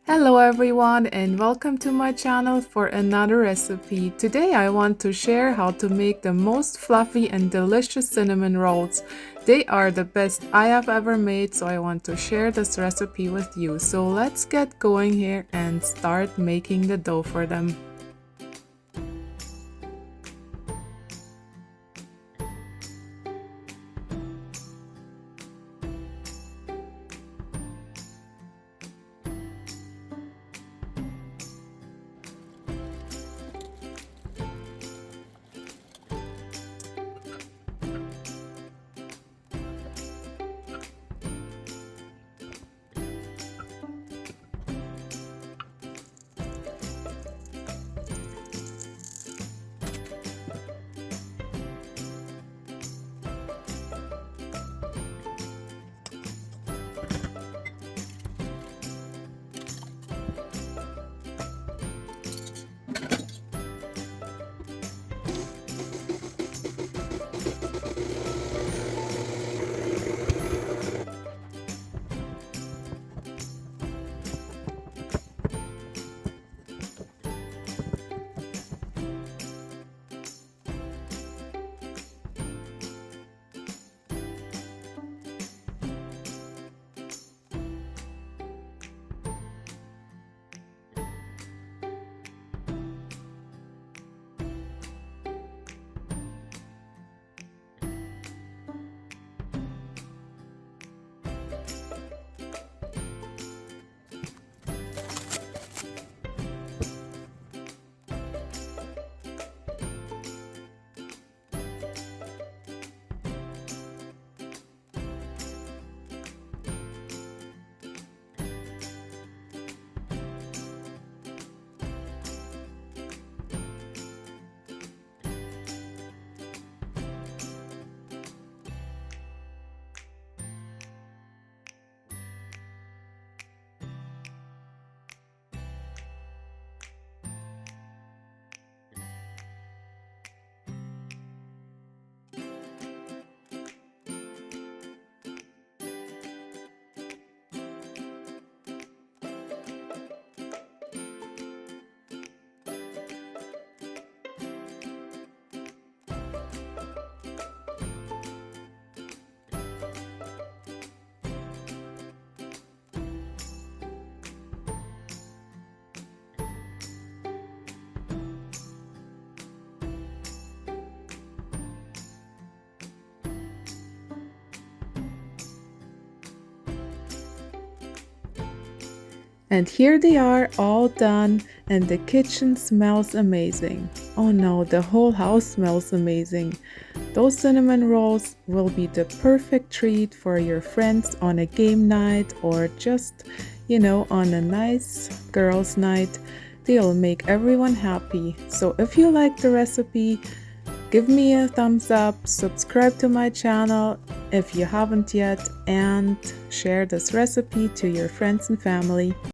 Hello everyone and welcome to my channel for another recipe. Today I want to share how to make the most fluffy and delicious cinnamon rolls. They are the best I have ever made, so I want to share this recipe with you. So let's get going here and start making the dough for them. And here they are, all done, and the kitchen smells amazing. Oh no, the whole house smells amazing. Those cinnamon rolls will be the perfect treat for your friends on a game night or just, on a nice girls' night. They'll make everyone happy. So if you like the recipe, give me a thumbs up, subscribe to my channel if you haven't yet, and share this recipe to your friends and family.